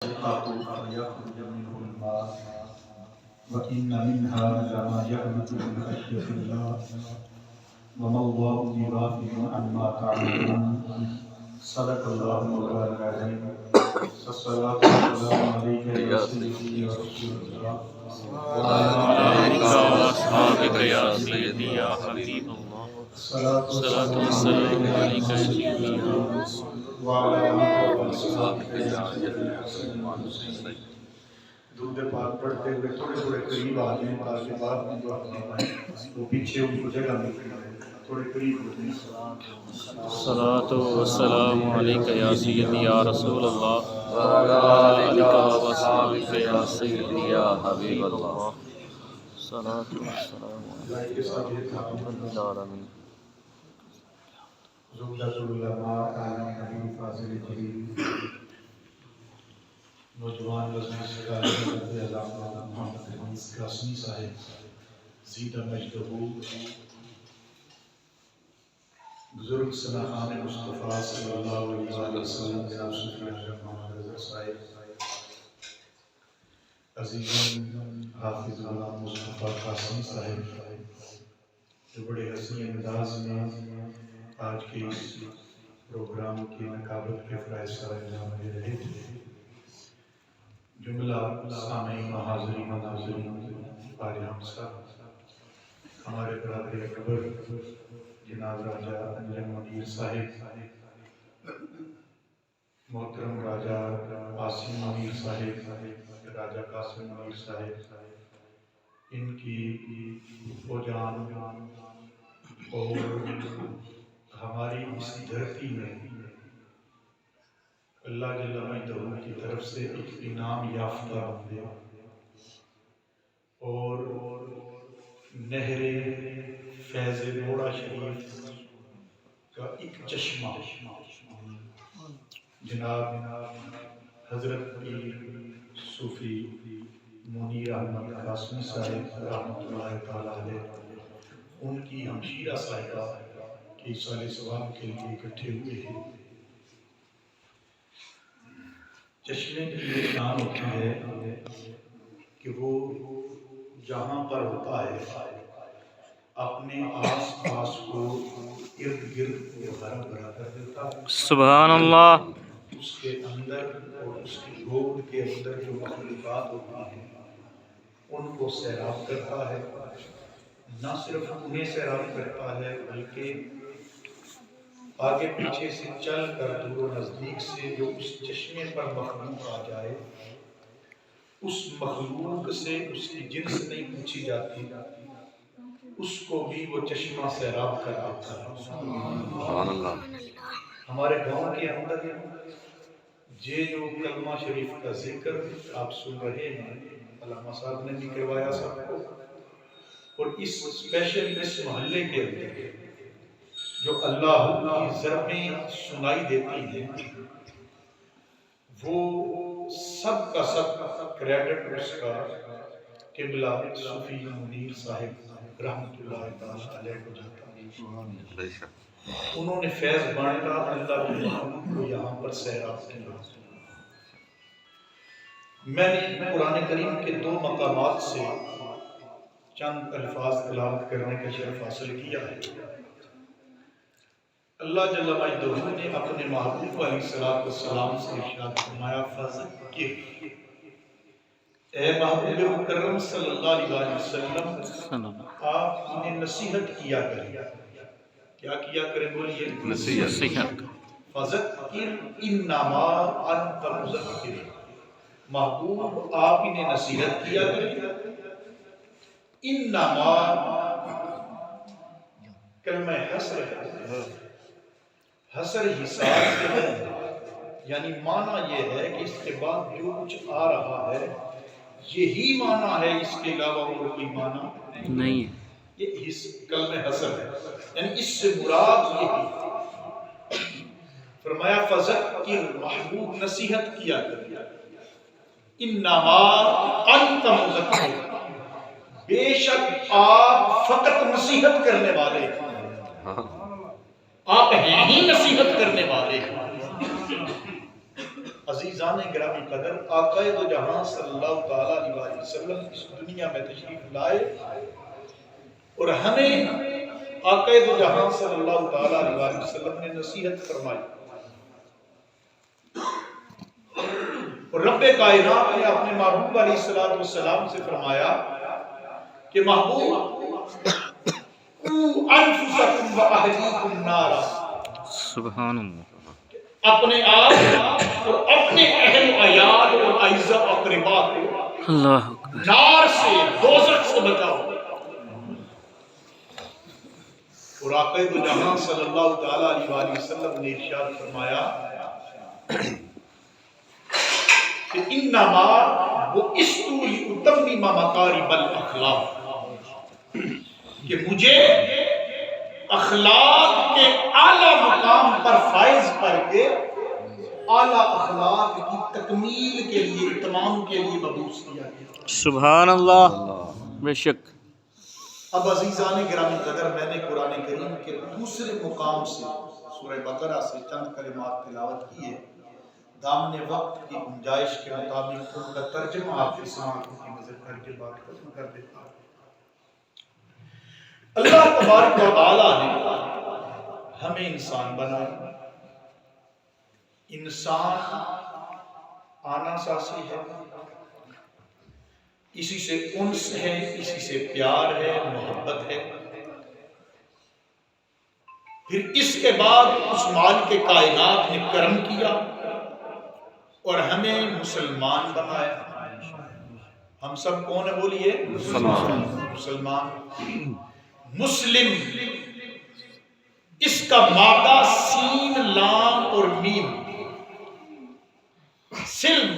الشقاق فيخرج منه الماء وإن منها لما يهبط من خشية الله وما الله بغافل عما تعملون صدق الله مولانا العظيم الصلاة والسلام عليك يا سيدي يا رسول الله وعلى آلك وأصحابك يا سيدي يا حبيب الله الصلاة الصلاة والسلام عليك يا سيدي يا رسول وعلى آلك وأصحابك يا سيدي الحسن والحسين درود پاک پڑھتے ہوئے تھوڑے تھوڑے قریب آ جائیں تاکہ بعد میں جو اپنے پائیں وہ پیچھے ان کو جگہ مل جائے تھوڑے قریب ہوتے ہیں الصلاة والسلام عليك يا سيدي يا رسول الله وعلى آلك وأصحابك يا سيدي يا حبيب الله الصلاة والسلام عليك يا رب العالمين زبدۃ العلماء عالم نبی فاضل جلیل نوجوان رضوی سرکار حضرت علامہ محمد حنیف قاسمی صاحب زیدہ مجدہ بزرگ ثنا خان مصطفیٰ صلی اللہ علیہ وسلم جناب صوفی حضرت محمد رضا صاحب عزیزاً حافظ غلام مصطفیٰ قاسمی صاحب جو بڑے حسین انداز میں آج کے اس پروگرام کی نقابت کے فرائض سر انجام دے رہے تھے، جملہ سامعین و حاضرین و ناظرین قاریان صاحب، ہمارے برادر اکبر جناب راجہ انجم منیر صاحب، محترم راجہ قاسم منیر صاحب، راجہ قاسم منیر صاحب، ان کی فوجان اور ہماری اس دھرتی میں اللہ جل مجدہ کی طرف سے ایک انعام یافتہ بندے اور نہر فیض بوڑا شریف کا ایک چشمہ جناب حضرت پیر صوفی منیر احمد قاسمی صاحب رحمۃ اللہ تعالیٰ علیہ، ان کی ہمشیرہ صاحبہ کی سال ثواب کے لیے اکٹھے ہوئے ہیں۔ چشمے کی یہ شان ہوتی ہے کہ وہ جہاں پر ہوتا ہے اپنے آس پاس کو ارد گرد کو ہرا بھرا کر دیتا ہے۔ سبحان اللہ۔ اس کے اندر اور اس کی گود کے اندر جو مخلوقات ہوتی ہیں ان کو سیراب کرتا ہے، نہ صرف انہیں سیراب کرتا ہے بلکہ آگے پیچھے سے چل کر دور و نزدیک سے جو اس چشمے پر مخلوق آ جائے اس مخلوق سے اس کی جنس نہیں پوچھی جاتی، اس کو بھی وہ چشمہ سیراب کر دیتا ہے۔ ہمارے گاؤں کے اندر یہ جو کلمہ شریف کا ذکر آپ سن رہے ہیں علامہ صاحب نے بھی کروایا سب کو، اور اس اسپیشل اس محلے کے اندر جو اللہ کی ضربیں سنائی دیتی ہیں وہ سب کا سب کریڈٹ اس کا قبلہ صوفی منیر صاحب رحمۃ اللہ تعالیٰ علیہ کو جاتا ہے۔ انہوں نے فیض بانٹا، اللہ کے محبوب کو یہاں پر سیراب کیا۔ میں نے قرآن کریم کے 2 مقامات سے چند الفاظ تلاوت کرنے کا شرف حاصل کیا ہے۔ اللہ جل مجدہ نے اپنے محبوب علیہ السلام سے ارشاد فرمایا فذکر، اے محبوب مکرم صلی اللہ علیہ وسلم آپ انہیں نصیحت کیا کریں۔ کیا کیا کریں؟ بولیے نصیحت۔ فذکر انما انت مذکر، محبوب آپ انہیں نصیحت کیا کریں۔ انما کلمہ حسر ہے، حسر حساب کے ہے، یعنی معنی یہ ہے کہ اس کے بعد جو کچھ آ رہا ہے یہی معنی ہے، اس کے علاوہ اور کوئی معنی نہیں ہے۔ یہ کلمہ حسر ہے، یعنی اس سے مراد یہی۔ فرمایا فذکر، محبوب نصیحت کیا کر، انما انت مذکر، بے شک آپ فقط نصیحت کرنے والے ہیں، آپ ہیں ہی نصیحت کرنے والے ہیں۔ عزیزان گرامی قدر، آقا دو جہاں صلی اللہ تعالیٰ علیہ وسلم اس دنیا میں تشریف لائے اور ہمیں آقا دو جہاں صلی اللہ تعالیٰ علیہ وسلم نے نصیحت فرمائی، اور رب کائنات نے اپنے محبوب علیہ السلام سے فرمایا کہ محبوب انفسکم و اہلیکم نارا، سبحان اللہ، اپنے آپ اور اپنے اہل و عیال اور اعزاء و اقرباء کو اللہ نار سے، دوزخ سے بچاؤ۔ اور آقا دو جہاں صلی اللہ تعالیٰ علیہ وسلم نے ارشاد فرمایا کہ انما بعثت لاتمم مکارم الاخلاق، کہ مجھے اخلاق کے اعلیٰ مقام پر فائز کر کے اعلیٰ اخلاق کی تکمیل کے لیے، اتمام کے لیے مبعوث کیا گیا۔ سبحان اللہ، بے شک۔ اب عزیزان گرامی قدر، میں نے قرآن کریم کے دوسرے مقام سے سورہ بقرہ سے چند کلمات تلاوت کی ہے، دامن وقت کی گنجائش کے مطابق ان کا ترجمہ آپ کی سماعتوں کی نظر کر کے بات ختم کر دیتا ہوں۔ اللہ تبارک و تعالیٰ نے ہمیں انسان بنایا، انسان آنا ساسی ہے، اسی سے انس ہے، اسی سے پیار ہے، محبت ہے۔ پھر اس کے بعد اس مالک کائنات نے کرم کیا اور ہمیں مسلمان بنایا۔ ہم سب کون ہیں بولیے؟ مسلمان۔ مسلم، اس کا مادہ سین، لام اور میم، سلم،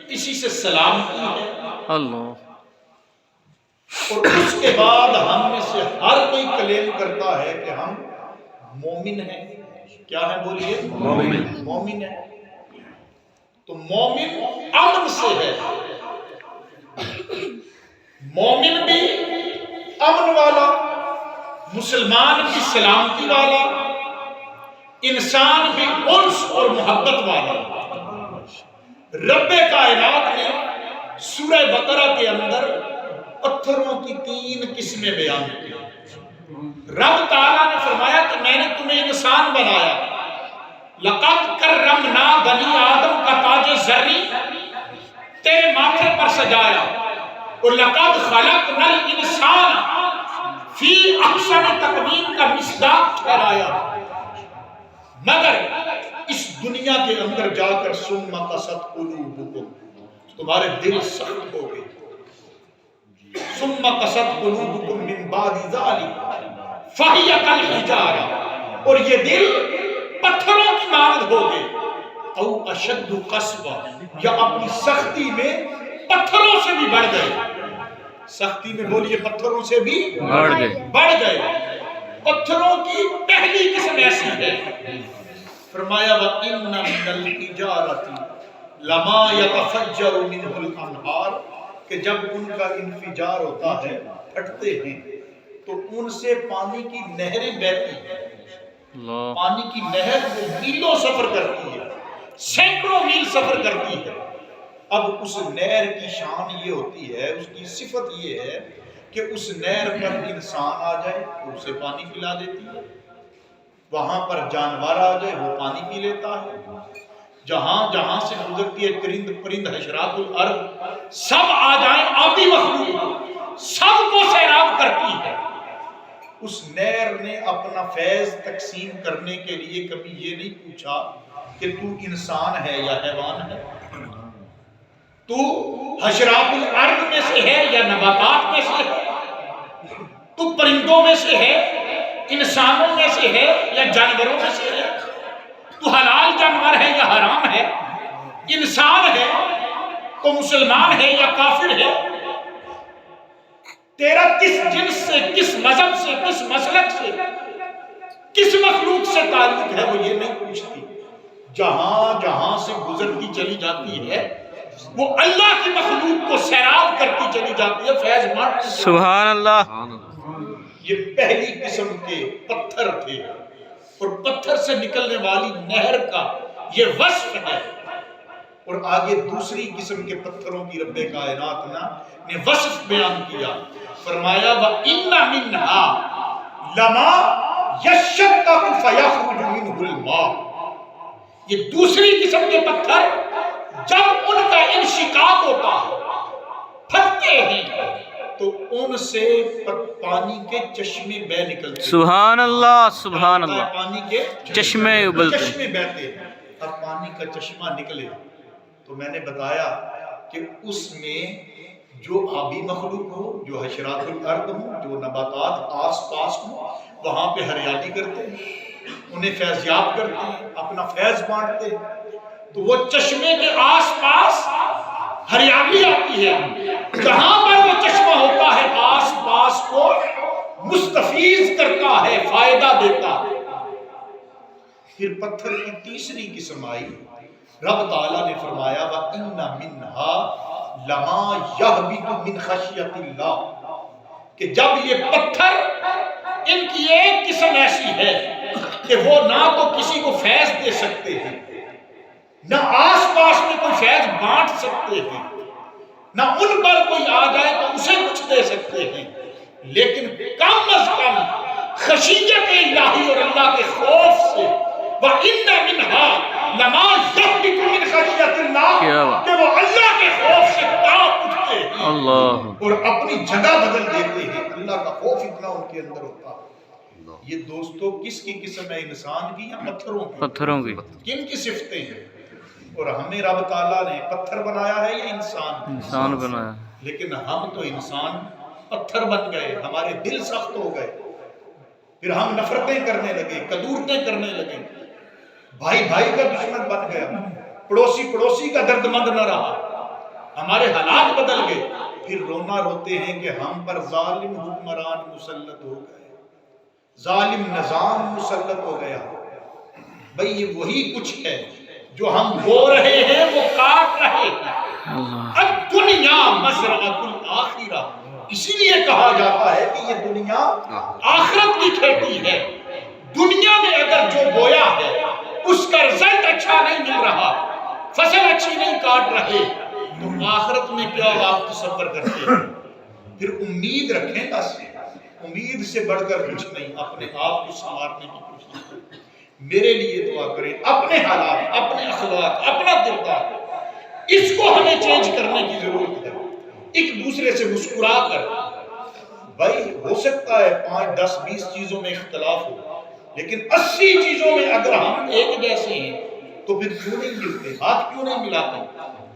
اسی سے سلامتی ہے۔ اللہ، اور اس کے بعد ہم میں سے ہر کوئی کلیم کرتا ہے کہ ہم مومن ہیں۔ کیا ہے بولیے؟ مومن۔ مومن ہے تو مومن امن سے ہے، مومن بھی امن والا، مسلمان بھی سلامتی والا، انسان بھی انس اور محبت والا۔ رب کائنات نے سورہ بقرہ کے اندر پتھروں کی 3 قسمیں بیان کی۔ رب تعالیٰ نے فرمایا کہ میں نے تمہیں انسان بنایا، لقد کرمنا بنی آدم کا تاج زرعی تیرے ماتھے پر سجایا، اور لقد خلقنا الانسان فی احسن تقویم کا مصداق ٹھہرایا، مگر اس دنیا کے اندر جا کر ثم قست قلوبکم، تمہارے دل سخت ہو گئے، ثم قست قلوبکم من بعد ذلک فہی کالحجارہ، اور یہ دل پتھروں کی مانند ہو گئے، او اشد قسوہ، یا اپنی سختی میں پتھروں سے بھی بڑھ گئے۔ سختی میں بولیے پتھروں سے بھی بڑھ گئے۔ پتھروں کی پہلی قسم ایسی ہے، فرمایا وَإِنَّ مِنَ الْحِجَارَةِ لَمَا يَتَفَجَّرُ مِنْهُ الْأَنْهَارُ، کہ جب ان کا انفجار ہوتا ہے، پھٹتے ہیں، تو ان سے پانی کی نہریں بہتی ہیں۔ پانی کی نہر وہ میلوں سفر کرتی ہے، سینکڑوں میل سفر کرتی ہے۔ اب اس نہر کی شان یہ ہوتی ہے، اس کی صفت یہ ہے کہ اس نہر پر انسان آ جائے تو اسے پانی پلا دیتی ہے، وہاں پر جانور آ جائے وہ پانی پی لیتا ہے، جہاں جہاں سے گزرتی ہے چرند پرند حشرات الارض سب آ جائیں، آبی مخلوق سب کو سیراب کرتی ہے۔ اس نہر نے اپنا فیض تقسیم کرنے کے لیے کبھی یہ نہیں پوچھا کہ تو انسان ہے یا حیوان ہے، تو حشرات الارض میں سے ہے یا نباتات میں سے ہے، تو پرندوں میں سے ہے، انسانوں میں سے ہے یا جانوروں میں سے ہے، تو حلال جانور ہے یا حرام ہے، انسان ہے تو مسلمان ہے یا کافر ہے، تیرا کس جنس سے، کس مذہب سے، کس مسلک سے، کس مخلوق سے تعلق ہے، وہ یہ نہیں پوچھتی۔ جہاں جہاں سے گزرتی چلی جاتی ہے وہ اللہ کی مخلوق کو سیراب کرتی چلی جاتی ہے، فیض مند۔ سبحان اللہ۔ یہ پہلی قسم کے پتھر تھے، اور پتھر سے نکلنے والی نہر کا یہ وصف ہے۔ اور آگے دوسری قسم کے پتھروں کی رب کائنات نے وصف بیان کیا، فرمایا وَإِنَّ مِنْهَا لَمَا يَشَّقَّقُ فَيَخْرُجُ مِنْهُ الْمَاءُ، یہ دوسری قسم کے پتھر جب ان کا انشقاق ہوتا ہے، پھٹتے ہیں، تو ان سے پانی کے چشمے بہ نکلتے ہیں۔ سبحان اللہ سبحان اللہ، پانی کے چشمے ابلتے ہیں، چشمے بہتے ہیں۔ اب پانی کا چشمہ نکلے تو میں نے بتایا کہ اس میں جو آبی مخلوق ہو، جو حشرات الارض ہوں، جو نباتات آس پاس ہوں، وہاں پہ ہریالی کرتے ہیں، انہیں فیضیاب کرتے ہیں، اپنا فیض بانٹتے ہیں، تو وہ چشمے کے آس پاس ہریالی آتی ہے، جہاں پر وہ چشمہ ہوتا ہے آس پاس کو مستفیض کرتا ہے، فائدہ دیتا ہے۔ پھر پتھر کی تیسری قسم آئی، رب تعالیٰ نے فرمایا وَإِنَّ مِنْهَا لَمَا يَهْبِطُ مِنْ خَشْيَةِ اللَّهِ، کہ جب یہ پتھر، ان کی ایک قسم ایسی ہے کہ وہ نہ تو کسی کو فیض دے سکتے ہیں، نہ آس پاس میں کوئی فیض بانٹ سکتے ہیں، نہ ان پر کوئی آ جائے تو اسے کچھ دے سکتے ہیں، لیکن کم از کم خشیت الہی اور اللہ کے خوف سے وَإِنَّ مِنْهَا لَمَا يَهْبِطُ مِنْ خَشْيَةِ اللَّهِ، کہ وہ اللہ کے خوف سے کانپ اٹھتے ہیں اللہ، اور اپنی جگہ بدل دیتے ہیں، اللہ کا خوف اتنا ان کے اندر ہوتا ہے۔ یہ دوستو کس کی قسم ہے، انسان کی یا پتھروں کی؟ پتھروں کی، کن کی صفتیں ہیں؟ اور ہمیں رب تعالیٰ نے پتھر بنایا ہے یا انسان بنایا، لیکن ہم تو انسان پتھر بن گئے، ہمارے دل سخت ہو گئے، پھر ہم نفرتیں کرنے لگے، کدورتیں کرنے لگے، بھائی بھائی کا دشمن بن گیا، پڑوسی پڑوسی کا درد مند نہ رہا، ہمارے حالات بدل گئے، پھر رونا روتے ہیں کہ ہم پر ظالم حکمران مسلط ہو گئے، ظالم نظام مسلط ہو گیا۔ بھئی یہ وہی کچھ ہے جو ہم بو رہے ہیں، وہ کاٹ رہے ہیں۔ الدنیا مزرعۃ الآخرہ، اسی لیے کہا جاتا ہے کہ یہ دنیا آخرت کی کھیتی ہے۔ دنیا میں اگر جو بویا ہے اس کا رزلٹ اچھا نہیں مل رہا، فصل اچھی نہیں کاٹ رہے، تو آخرت میں کیا آپ تصور کرتے ہیں؟ پھر امید رکھیں، بس امید سے بڑھ کر کچھ نہیں، اپنے آپ کو سنوارنے کی کوشش کریں، میرے لیے دعا کریں، اپنے حالات، اپنے اخلاق، اپنا کردار، اس کو ہمیں چینج کرنے کی ضرورت ہے۔ ایک دوسرے سے مسکرا کر، بھائی ہو سکتا ہے 5 10 20 چیزوں میں اختلاف ہو، لیکن 80 چیزوں میں اگر ہم ایک جیسے ہیں تو پھر کیوں نہیں ملتے، ہاتھ کیوں نہیں ملاتے؟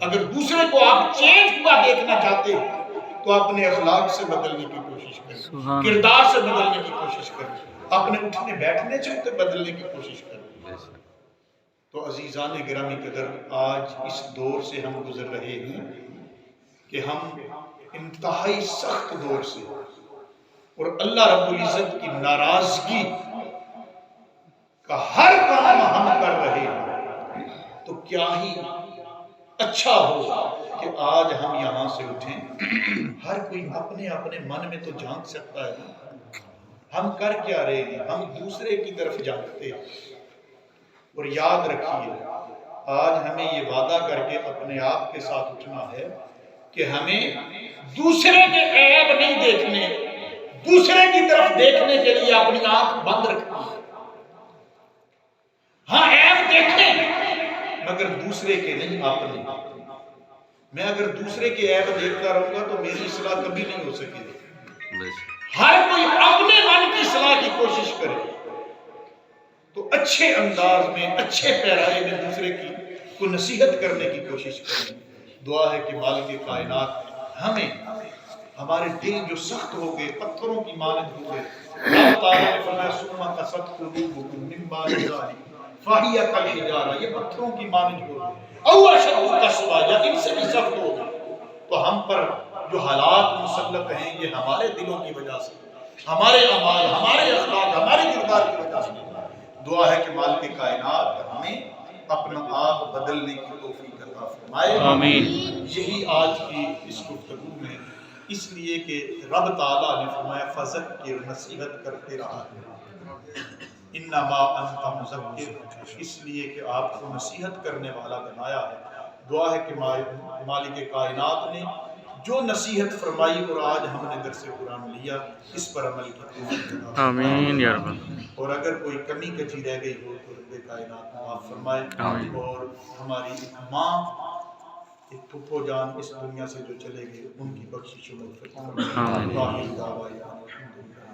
اگر دوسرے کو آپ چینج ہوا دیکھنا چاہتے ہیں تو اپنے اخلاق سے بدلنے کی کوشش کریں، کردار سے بدلنے کی کوشش کریں، اپنے اٹھنے بیٹھنے سے بدلنے کی کوشش کریں۔ تو عزیزان گرامی قدر، آج اس دور سے ہم گزر رہے ہیں کہ ہم انتہائی سخت دور سے، اور اللہ رب العزت کی ناراضگی کا ہر کام ہم کر رہے ہیں، تو کیا ہی اچھا ہو کہ آج ہم یہاں سے اٹھیں۔ ہر کوئی اپنے اپنے من میں تو جھانک سکتا ہے، ہم کر کیا رہے ہیں، ہم دوسرے کی طرف جھانکتے ہیں۔ اور یاد رکھیے، آج ہمیں یہ وعدہ کر کے اپنے آپ کے ساتھ اٹھنا ہے کہ ہمیں دوسرے کے عیب نہیں دیکھنے، دوسرے کی طرف دیکھنے کے لیے اپنی آنکھ بند رکھنی ہے۔ ہاں عیب دیکھیں مگر دوسرے کے نہیں، اپنے۔ میں اگر دوسرے کے عیب دیکھتا رہوں گا تو میری اصلاح کبھی نہیں ہو سکے گی۔ ہر کوئی اپنے من کی اصلاح کی کوشش کرے تو اچھے انداز میں، اچھے پیرائے میں دوسرے کی کو نصیحت کرنے کی کوشش کریں۔ دعا ہے کہ مالک کائنات ہمیں، ہمارے دل جو سخت ہو گئے، پتھروں کی مانند ہو گئے، اللہ تعالیٰ نے فرمایا ثم قست قلوبکم من بعد ذلک فہی کالحجارہ، یہ پتھروں کی مانند ہو گئے، او اشد قسوہ، یا ان سے بھی سخت ہو گئے۔ تو ہم پر جو حالات مسلط ہیں یہ ہمارے دلوں کی وجہ سے، ہمارے اعمال، ہمارے اخلاق، ہمارے کردار کی وجہ سے۔ دعا ہے کہ مالک کائنات ہمیں اپنا آپ بدلنے کی توفیق عطا فرمائے، آمین۔ یہی آج کی اس گفتگو میں، اس لیے کہ رب تعالیٰ نے فرمایا فذکر، نصیحت کرتے رہا ہے، انما انت مذکر، اس لیے کہ آپ کو نصیحت کرنے والا بنایا ہے، دعا ہے کہ مالک کائنات نے جو نصیحت فرمائی اور آج ہم نے درس قرآن لیا اس پر عمل کی توفیق عطا فرمائے۔ آمین یا رب العالمین۔ اور اگر کوئی کمی کچی رہ گئی ہو تو رب کائنات معاف فرمائے۔ آمین۔ اور ہماری ایک ماں ایک پھپھو جان اس دنیا سے جو چلے گئے ان کی بخشش و مغفرت فرمائے۔ آمین۔ آمین۔